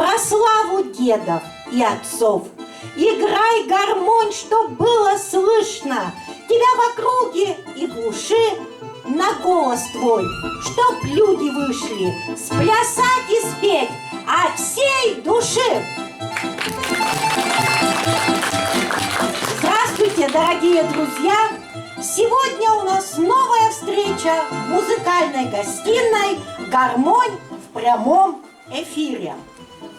про славу дедов и отцов. Играй, гармонь, чтоб было слышно тебя в округе и глуши, на голос твой, чтоб люди вышли сплясать и спеть от всей души. Здравствуйте, дорогие друзья! Сегодня у нас новая встреча в музыкальной гостиной «Гармонь» в прямом эфире.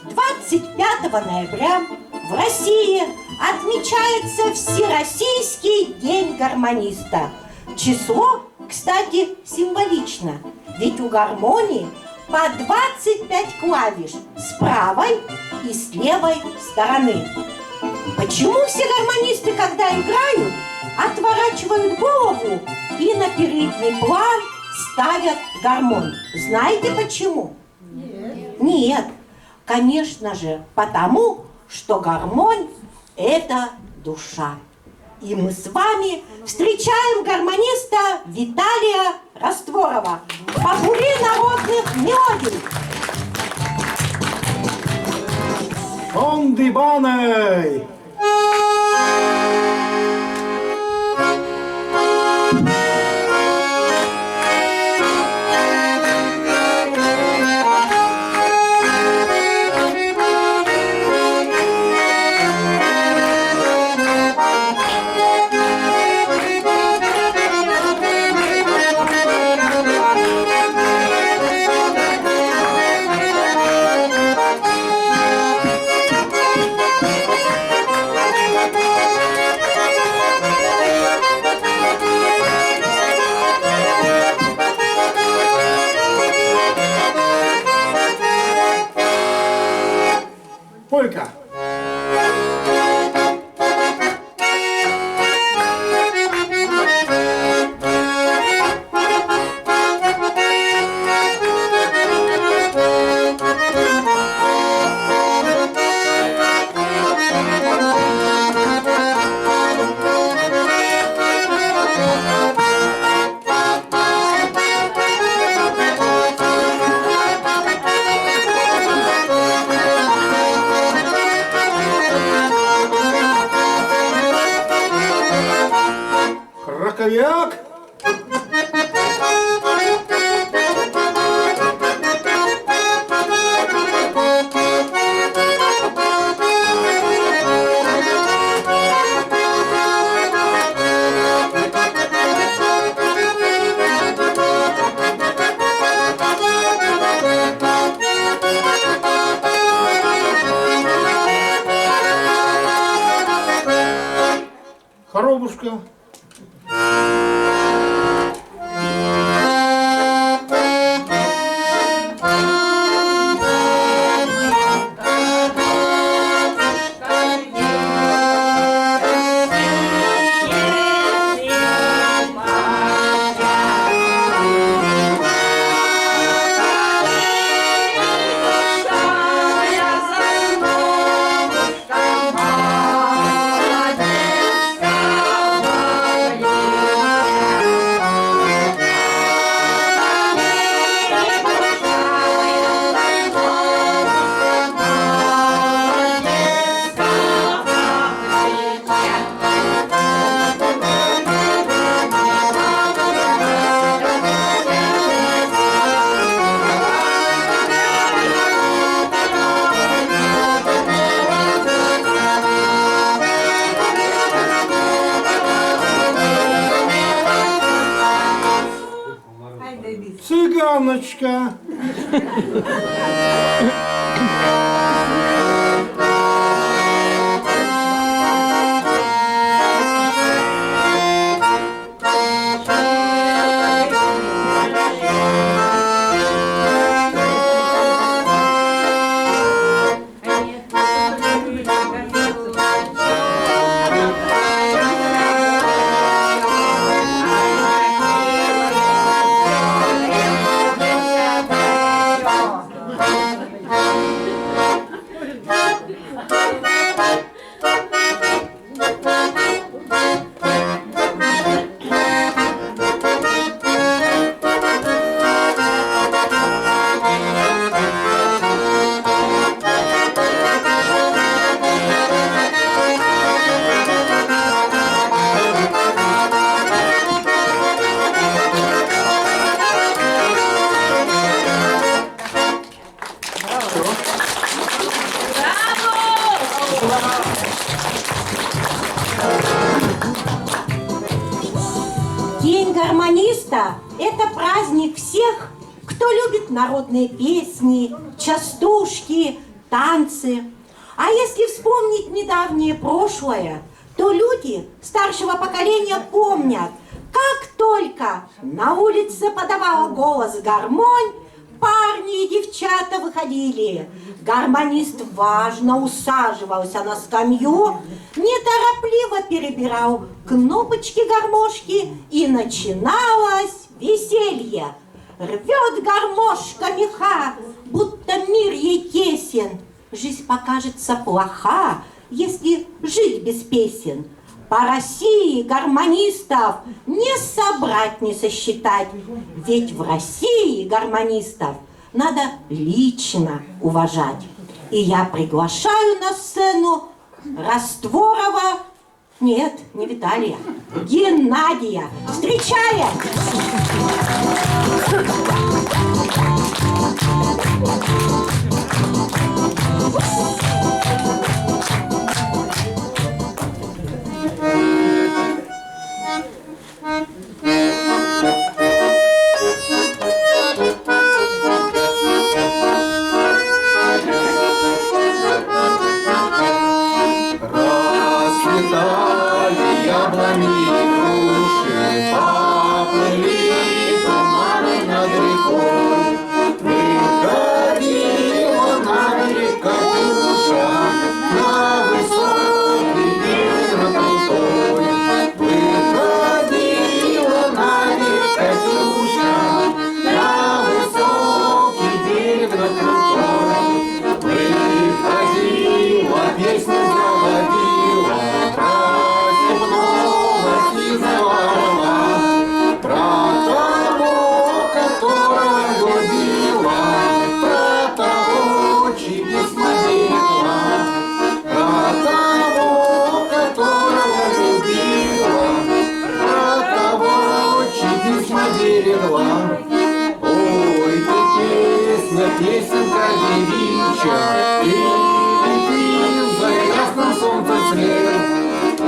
25 ноября в России отмечается Всероссийский день гармониста. Число, кстати, символично, ведь у гармонии по 25 клавиш с правой и с левой стороны. Почему все гармонисты, когда играют, отворачивают голову и на передний план ставят гармонь? Знаете почему? Нет, конечно же, потому что гармонь – это душа. И мы с вами встречаем гармониста Виталия Растворова, попурри народных мелодий. Ондибаной! Полька. Краковяк. Хоробушка. Цыганочка. Гармониста – это праздник всех, кто любит народные песни, частушки, танцы. А если вспомнить недавнее прошлое, то люди старшего поколения помнят, как только на улице подавала голос гармонь, парни и девчата выходили. Гармонист важно усаживался на скамью, неторопливо перебирал кнопочки гармошки, и начиналось веселье. Рвет гармошка меха, будто мир ей тесен. Жизнь покажется плоха, если жить без песен. По России гармонистов не собрать, не сосчитать. Ведь в России гармонистов надо лично уважать. И я приглашаю на сцену Растворова, нет, не Виталия, Геннадия. Встречаем! Песенка девичья, и летит за ясным солнцем след, и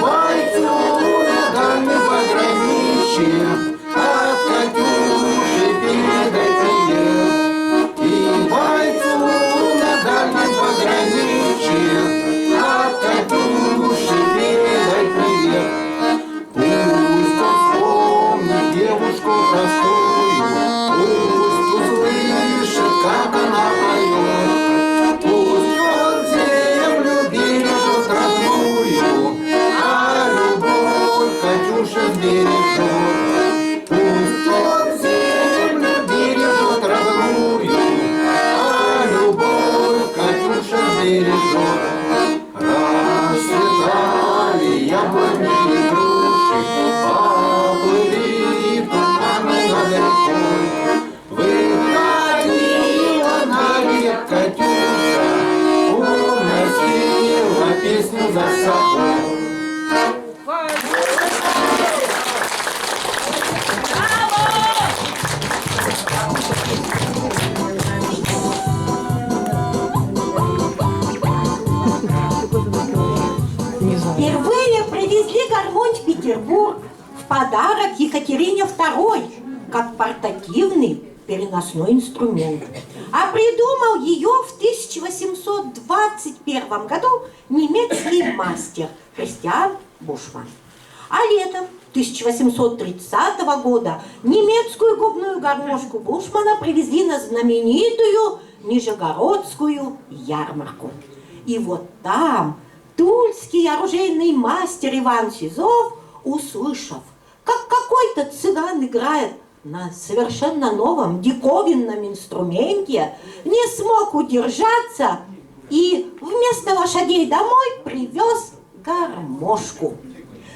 бойцу на дальнем пограничье от Катюши передай привет. И бойцу на дальнем пограничье от Катюши передай привет. Пусть он вспомнит девушку простую, пусть услышит, как она поет. Пусть он землю бережет родную, а любовь Катюша сбережет. Пусть он землю бережет родную, а любовь Катюша сбережет. Расцветали яблони и груши, поплыли туманы над рекой. Выходила на берег Катюша, уносила песню за собой. Впервые привезли гармонь в Петербург в подарок Екатерине II, как портативный переносной инструмент. А придумал ее в 1821 году немецкий мастер Кристиан Бушман. А летом 1830 года немецкую губную гармошку Бушмана привезли на знаменитую Нижегородскую ярмарку. И вот там тульский оружейный мастер Иван Сизов, услышав, как какой-то цыган играет на совершенно новом диковинном инструменте, не смог удержаться и вместо лошадей домой привез гармошку.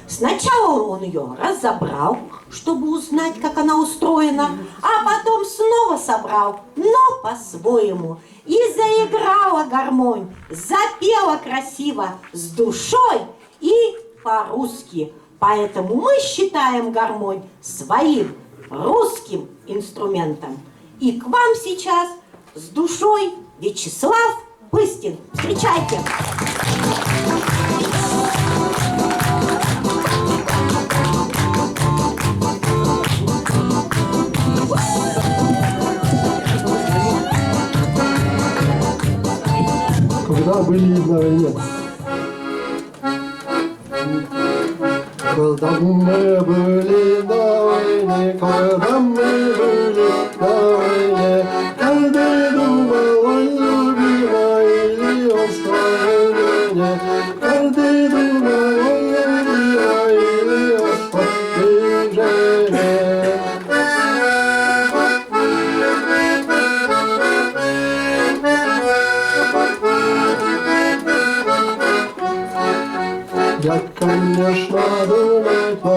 Сначала он ее разобрал, чтобы узнать, как она устроена, а потом снова собрал, но по-своему. И заиграла гармонь, запела красиво, с душой и по-русски. Поэтому мы считаем гармонь своим русским инструментом. И к вам сейчас с душой Вячеслав Пыстин. Встречайте! когда были на войне. Когда мы были на войне, когда мы были на войне, каждый думал о любимой или о своей жене, каждый думал о любимой или о своей жене. Я, конечно, думаю то,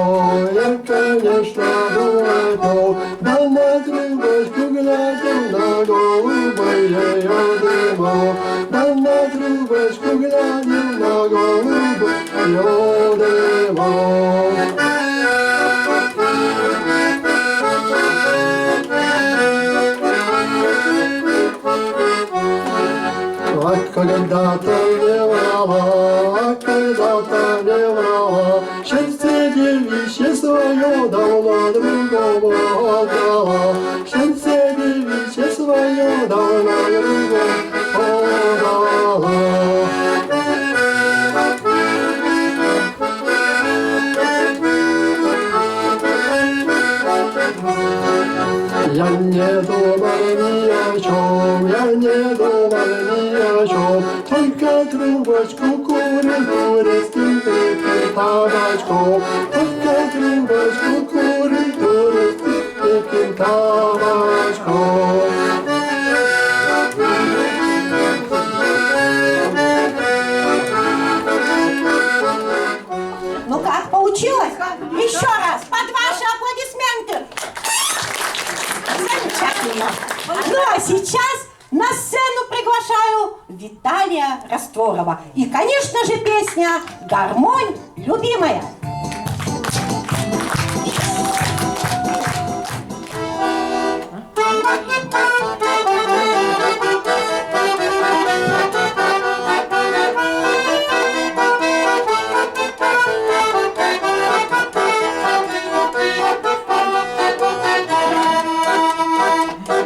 я, конечно, думаю то, да на трубочку глядим на голубое ее дымо, да на трубочку глядим на голубое ее дымо. А когда-то не врала, а когда-то не врала, счастье девичье свое давно другому отдала, счастье девичье свое давно другому отдала. Я не думал ни о чем, я не думал ни о чем, только трубочку курил, курил, пил табачком, только трубочку курил, курил, пил табачком. Ну как, получилось? Еще раз, под ваши аплодисменты. Замечательно. Ну а сейчас на сцену приглашаю Виталия Растворова. И, конечно же, песня «Гармонь, любимая».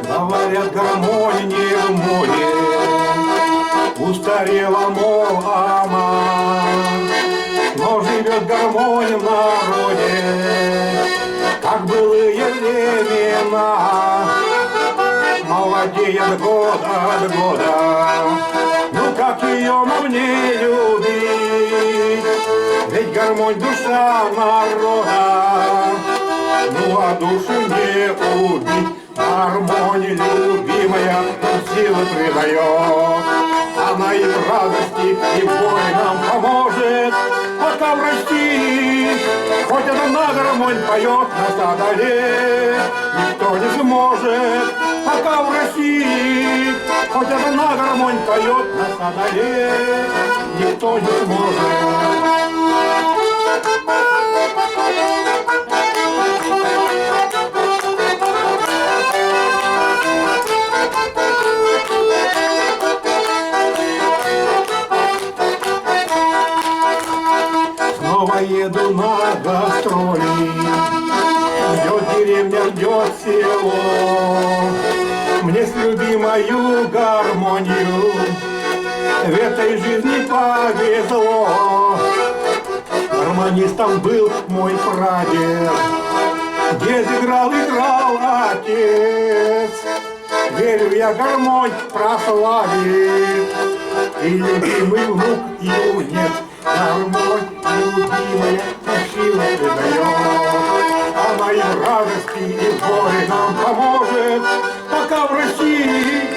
Говорят, гармония не в моде, устарела, мол, она. Но живет гармония в народе, как былые времена. Молодеет год от года, ну как ее нам не любить? Ведь гармонь душа народа, ну а душу не убить. Гармонь любимая нам силы придает, она и в радости, и в горе нам поможет. Пока в России хоть одна гармонь поет, нас одолеть никто не сможет. Пока в России хоть одна гармонь поет, нас одолеть никто не сможет. Еду на гастроли, ждет деревня, ждет село. Мне с любимою гармонию в этой жизни повезло. Гармонистом был мой прадед, дед играл отец. Верю, я гармонь прославит, и любимый внук юнец. Гармонь любимая силы придает, она и в радости, и в горе нам поможет. Пока в России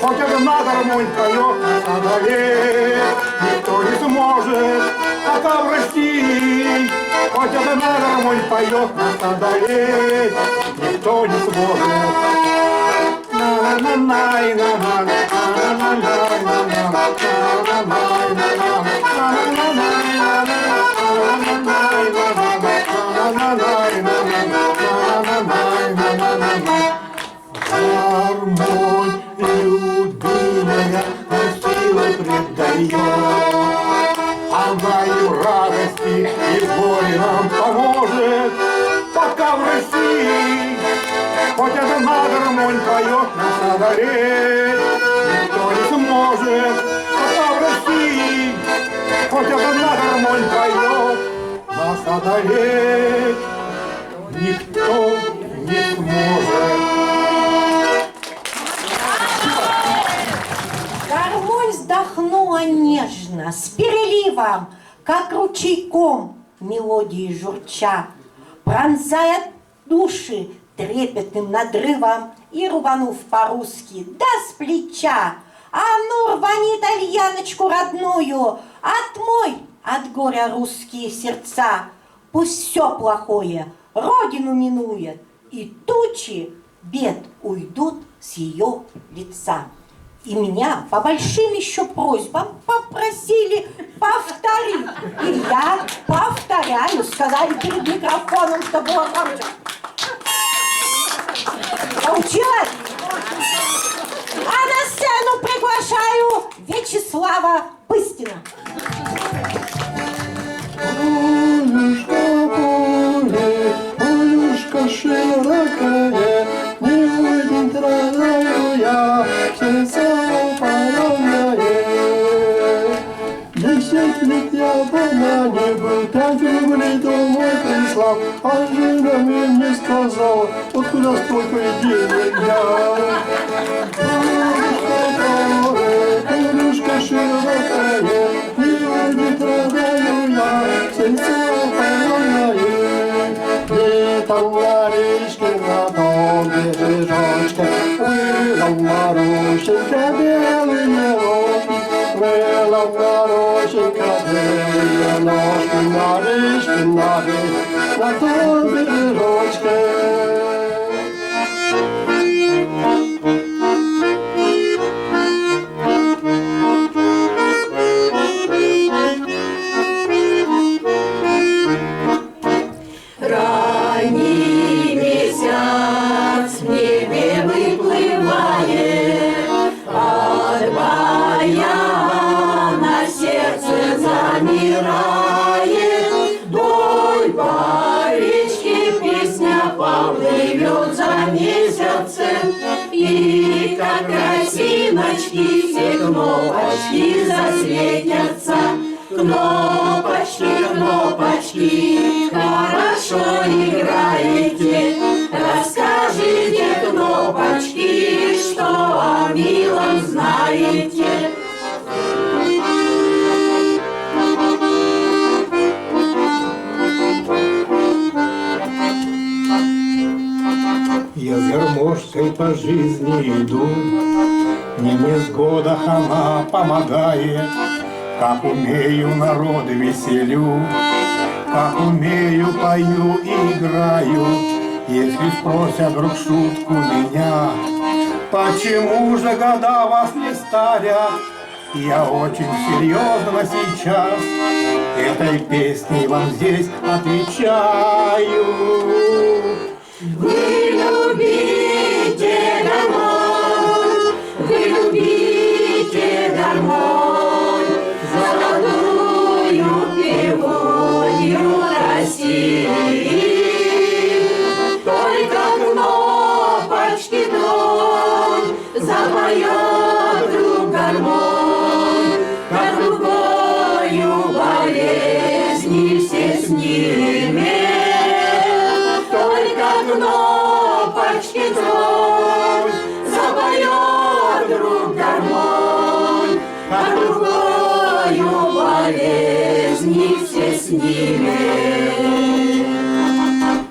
хоть одна гармонь поет, нас одолеть никто не сможет. Пока в России хоть одна гармонь поет, нас одолеть никто не сможет. Гармонь любимая нам силы придает, она и в радости, и в горе нам поможет. Пока в России хоть одна гармонь поет, нас одолеть никто не сможет. Пока одолеть никто не сможет. Гармонь вздохнула нежно, с переливом, как ручейком мелодии журча, пронзая души трепетным надрывом и рубанув по-русски, да с плеча. А ну, рвани итальяночку родную, отмой от горя русские сердца. Пусть все плохое родину минует, и тучи бед уйдут с ее лица. И меня по большим еще просьбам попросили повторить. И я повторяю, сказали перед микрофоном, что было громче. Получилось? А на сцену приглашаю Вячеслава Пыстина. Полюшка широкая, не один травою я, сердце паромное. 10 лет я дома не был, 5 рублей домой прислал, а жена мне не сказала, откуда столько денег я. Полюшка широкая, не один травою я, сердце паромное. Там на речке, на том бережочке, была Марусенька белые ножки, была Марусенька белые ножки, на речке, на том бережочке. И как росиночки все кнопочки засветятся. Кнопочки, кнопочки, хорошо играете. Расскажите, кнопочки, что о милом знаете. Я с гармошкой по жизни иду, не в невзгодах она помогает. Как умею, народ веселю, как умею, пою и играю. Если спросят вдруг шутку меня, почему же года вас не старят, я очень серьезно сейчас этой песней вам здесь отвечаю. Вы любите гармонь, вы любите гармонь, золотую певунью России. Только кнопочки тронь, запоет вдруг гармонь, как рукою болезни все снимет. Кнопочки тронь, запоет вдруг гармонь, как рукою болезни все снимет.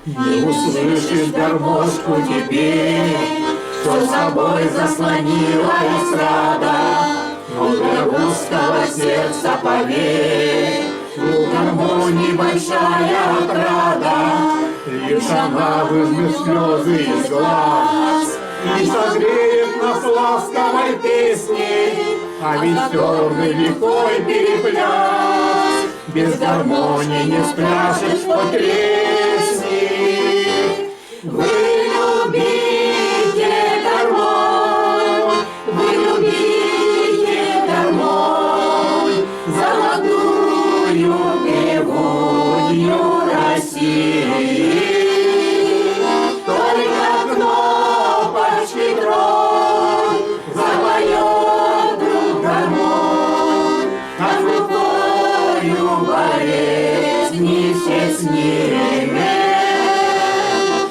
Не услышишь гармошку теперь, что собой заслонила эстрада, но для русского сердца поверь, у гармонии большая отрада. Лишь она выжмет слезы из глаз и согреет нас ласковой песней, а веселый лихой перепляс без гармонии не спляшешь хоть тресни. Вы любите гармонь, вы любите гармонь, золотую певунью России. Запоет вдруг гармонь, как рукою болезни все снимем,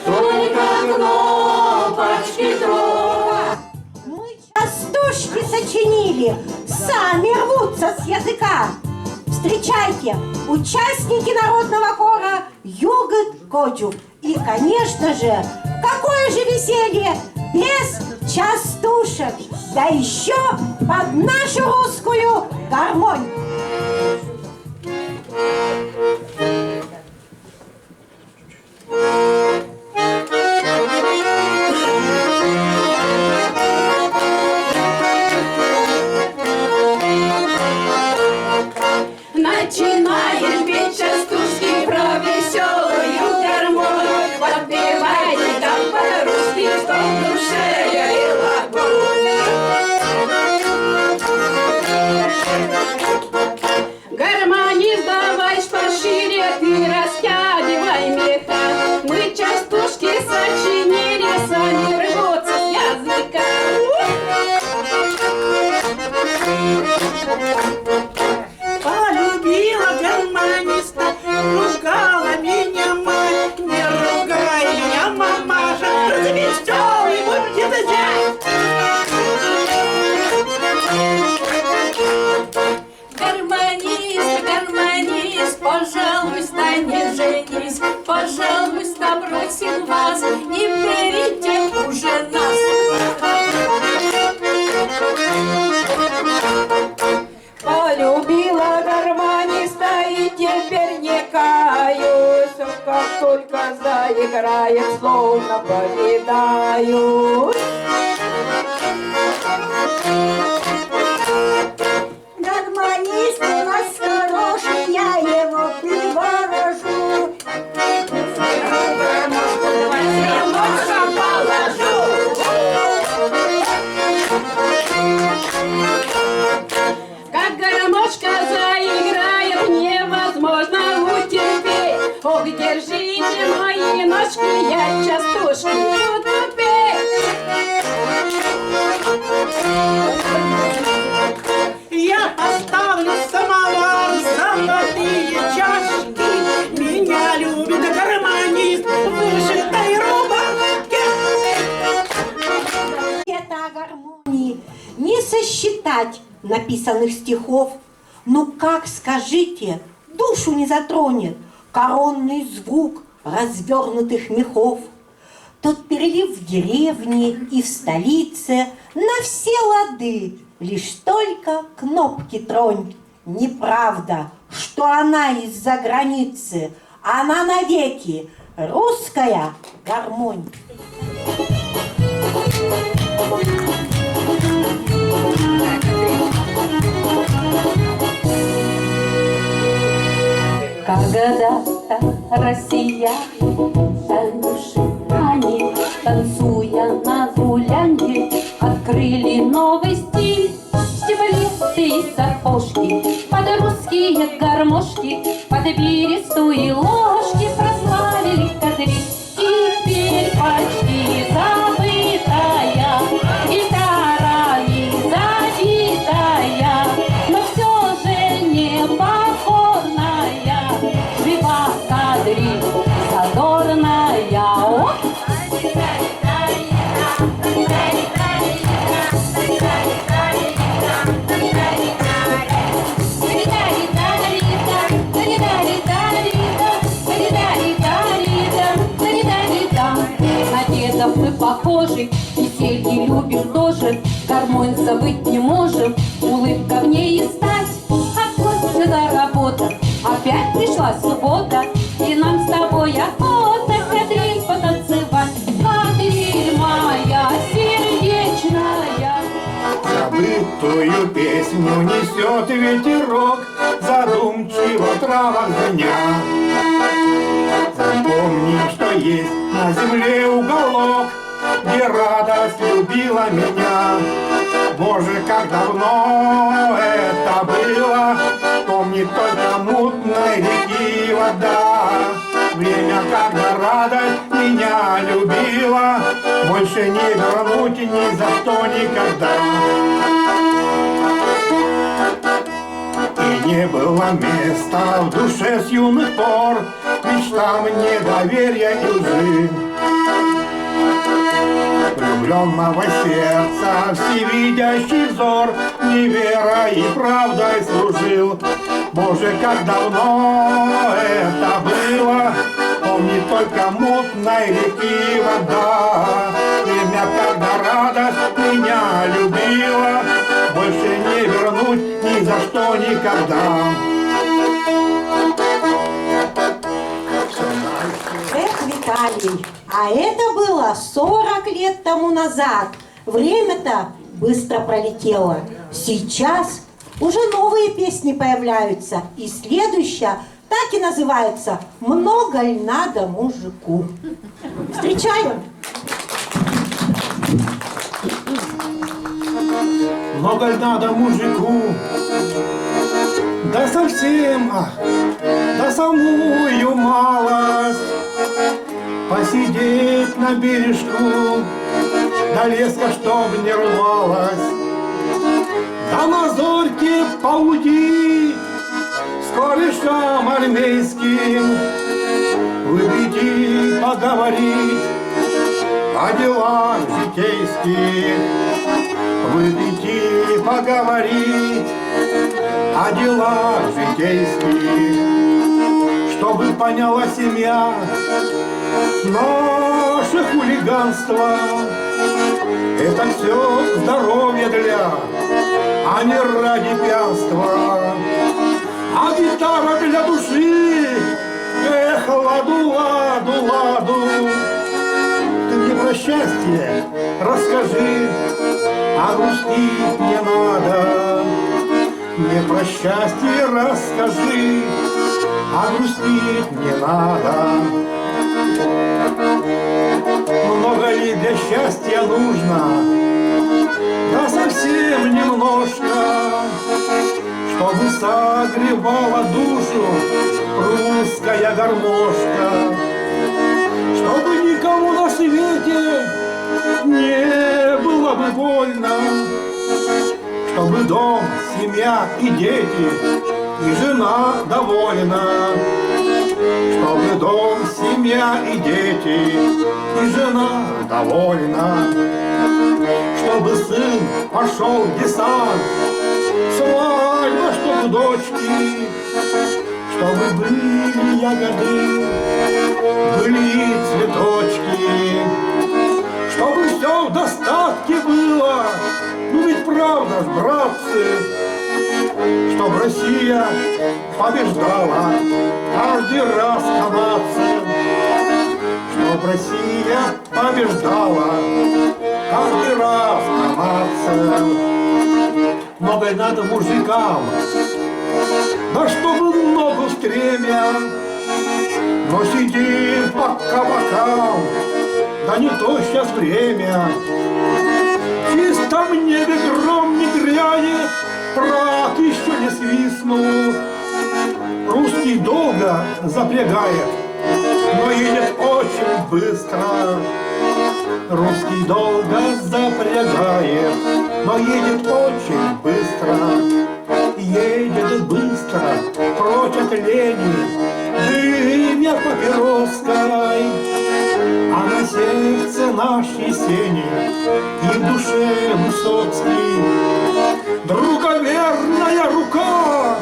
только кнопочки трогать. Мы частушки сочинили, сами рвутся с языка. Встречайте, участники народного хора Югыт Кочув. И, конечно же, какое же веселье без частушек, да еще под нашу русскую гармонь. Начинаем петь частушки про веселую гармонию. Подпевайте там по-русски, что в душе горел огонь. Гармонист, давай пошире, ты растягивай меха. Мы частушки сочинили, сами рвутся с языка. Полюбила гармониста, ругала меня мать. Не ругай меня, мамаша, ты веселый, будь это Гармонист, гармонист, пожалуйста, не женись. Пожалуйста, просим вас, не берите уже нас. Полюбила гармониста и теперь не каюсь. Как только заиграет, словно повидаюсь. Гармонист у нас хороший, я его приворожу. Как гармошка заиграет, невозможно утерпеть. Ох, держите мои ножки, я частушки буду петь. Я поставлю самовар, золотые чашки. Меня любит гармонист в вышитой рубашке. Это о гармонии не сосчитать написанных стихов. Ну как, скажите, душу не затронет коронный звук развернутых мехов? Тот перелив в деревне и в столице на все лады, лишь только кнопки тронь. Неправда, что она из-за границы, она навеки русская гармонь. Когда-то россияне, они, танцуя на гулянье, открыли новый стиль. Стеблистые сапожки, под русские гармошки, под бересту ложки прославили кадриль. Теперь почти забытая гитарами забитая, но все же не покорная, жива кадриль задорная. О! На дедов мы похожи, веселье любим тоже, гармонь забыть не можем, улыбка в ней и стать. Окончена работа, опять пришла суббота, и нам с тобой охота кадриль потанцевать. Кадриль моя сердечная. Забытую песню несет ветерок, задумчиво в травах звеня. Запомни, что есть на земле уголок, где радость любила меня. Боже, как давно это было, помнит только мутной реки вода. Время, когда радость меня любила, больше не вернуть ни за что никогда. И не было места в душе с юных пор мечтам недоверия и лжи. Влюбленного сердца всевидящий взор невера и правдой служил. Боже, как давно это было, помнит только мутной реки вода. Время, когда радость меня любила, больше не вернуть ни за что никогда. Эх, Виталий, а это было 40 лет тому назад. Время-то быстро пролетело. Сейчас уже новые песни появляются. И следующая так и называется «Много ль надо мужику». Встречаем! Много ль надо мужику, да совсем, да самую малость, посидеть на бережку, да леска, чтоб не рвалась, да на зорьке поудить с корешам армейским, выпить и поговорить о делах житейских, выпить и поговорить о делах житейских, чтобы поняла семья наше хулиганство. Это все здоровье для, а не ради пьянства. А гитара для души, эх, ладу, ладу, ладу. Ты мне про счастье расскажи, а грустить не надо. Мне про счастье расскажи, а грустить не надо. Много ли для счастья нужно? Да совсем немножко, чтобы согревала душу русская гармошка, чтобы никому на свете не было бы больно, чтобы дом, семья и дети, и жена довольна, чтобы дом, семья и дети, и жена довольна, чтобы сын пошел в десант, свадьба, чтобы дочки, чтобы были ягоды, были цветочки, чтобы все в достатке было. Ну ведь правда ж, братцы, чтоб Россия побеждала каждый раз канадцев, чтоб Россия побеждала каждый раз канадцев. Много надо мужикам, да чтобы ногу стремя, но сидим по кабакам, да не то сейчас время. В чистом небе гром не грянет, рак еще не свистнул. Русский долго запрягает, но едет очень быстро. Русский долго запрягает, но едет очень быстро. Едет быстро, прочь от лени, дымя папироской. А на сердце наш Есенин и в душе Высоцкий. Друговерная рука,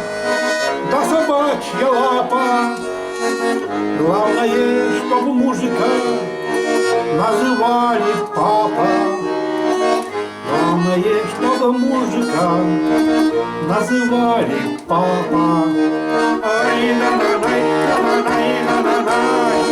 да собачья лапа. Главное, чтобы мужика называли папа. Главное, чтобы мужика называли папа. Ай-на-на-най, на-на-най, на-на-най.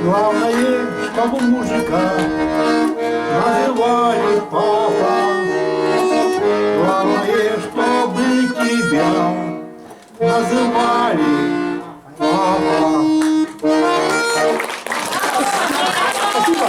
Главное, чтобы мужика называли папа. Главное, чтобы тебя называли папа. Спасибо.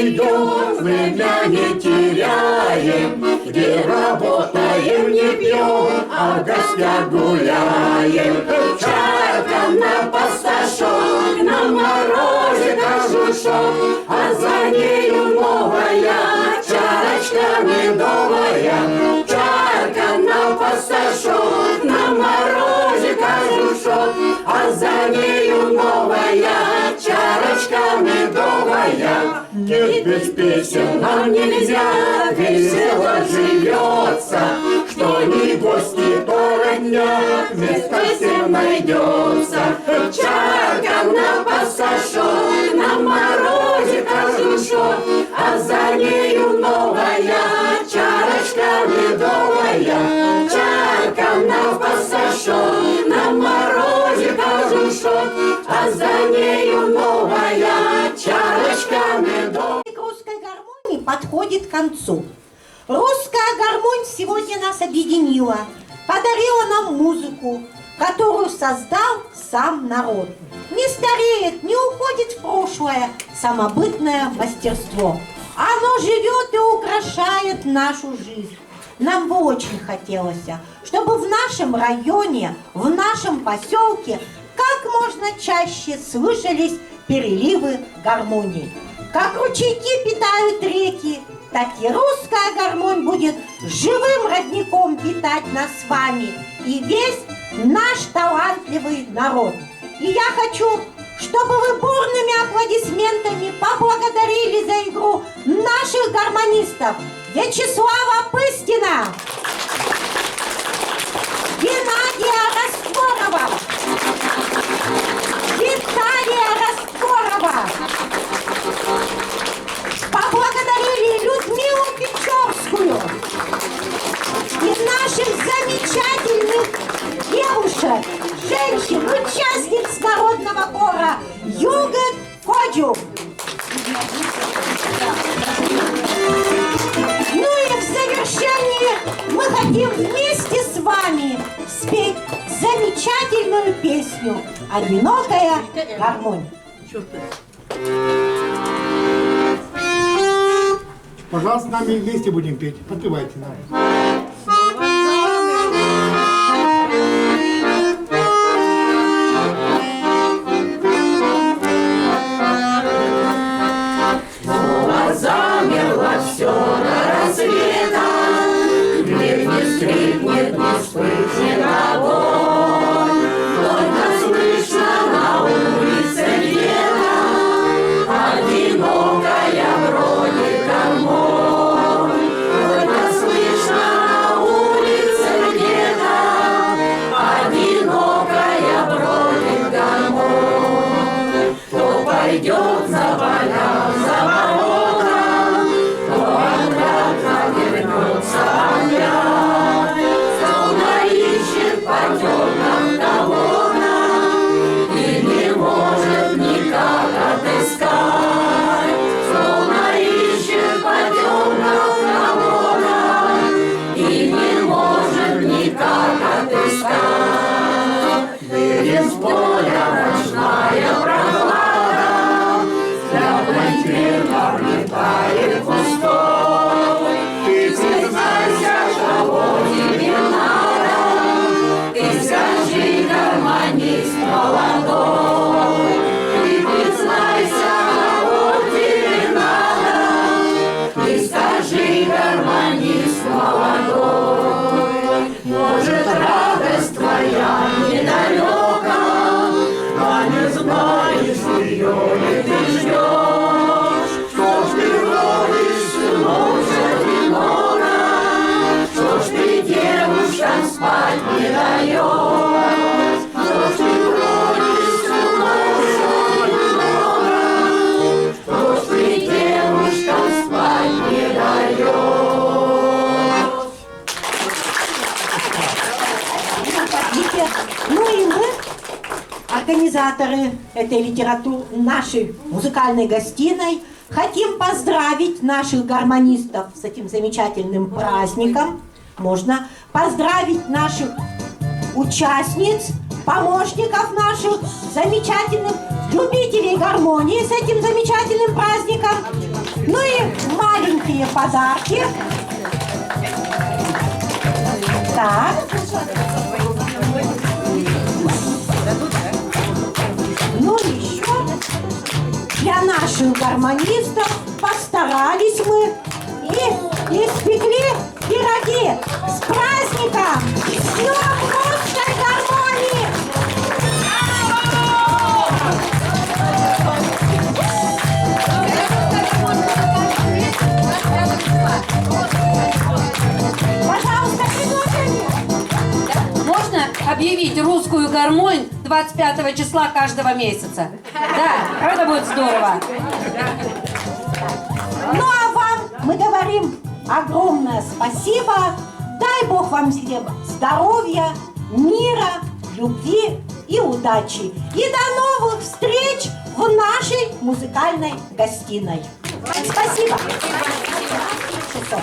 идем, время не теряем, где работаем, не пьем, а в гостях гуляем. Чайка на пасташок, на морозе кожушок, а за нею новая чарочка медовая. Чайка на пасташок, на морозе кожушок, а за нею новая чарочка медовая. Нет, без песен нам нельзя, весело живется, что ни гости, то родня, место всем найдется. Чайка на пасташок, на морозе кожушок, а за нею новая чарочка медовая. Чайка на пасташок, на морозе кожушок, а за нею новая чарочка медовая. К русской гармонии подходит к концу. Русская гармонь сегодня нас объединила, подарила нам музыку, которую создал сам народ. Не стареет, не уходит в прошлое самобытное мастерство. Оно живет и украшает нашу жизнь. Нам бы очень хотелось, чтобы в нашем районе, в нашем поселке как можно чаще слышались переливы гармонии. Как ручейки питают реки, так и русская гармонь будет живым родником питать нас с вами и весь наш талантливый народ. И я хочу, чтобы вы бурными аплодисментами поблагодарили за игру наших гармонистов Вячеслава Пыстина, Геннадия Растворова, Виталия Растворова. Поблагодарили Людмилу Печорскую и наших замечательных девушек, женщин, участниц народного хора Югет Коджу. Ну и в завершении мы хотим вместе с вами спеть замечательную песню «Одинокая гармонь». Пожалуйста, с нами вместе будем петь. Подпевайте нам. Замерло все до рассвета, мир не скрипнет, не вспыхнет огонь. Только слышно на улице где-то одинокая вроде гармонь. Только слышно на улице где-то одинокая вроде гармонь. Кто пойдет за поля, за ворота, словно ищет по темным колоннам и не может никак отыскать. Словно ищет по темным колоннам и не может никак отыскать. Через поля ночная прохлада, взглядом тьмы влетает пустой. Ты признайся, кого тебе надо, ты скажи, гармонист молодой. Ты признайся, кого тебе надо, ты скажи, гармонист молодой. Может, радость твоя недалека, а не знаешь ее ли ты ждешь. Что ж ты ходишь ночью одиноко, что ж ты девушкам спать не даешь. Что ж ты ходишь ночью одиноко, что ж ты девушкам спать не даешь. Ну и мы, организаторы этой нашей музыкальной гостиной, хотим поздравить наших гармонистов с этим замечательным праздником. Можно поздравить наших участниц, помощников наших, замечательных любителей гармонии с этим замечательным праздником. Ну и маленькие подарки. Так. Ну еще для наших гармонистов постарались мы и испекли пироги. С праздником! С Днем русской гармонии! Пожалуйста, приглашение! Можно объявить русскую гармонь 25 числа каждого месяца? Да, это будет здорово. Ну а вам мы говорим огромное спасибо. Дай Бог вам всем здоровья, мира, любви и удачи. И до новых встреч в нашей музыкальной гостиной. Спасибо. Часов.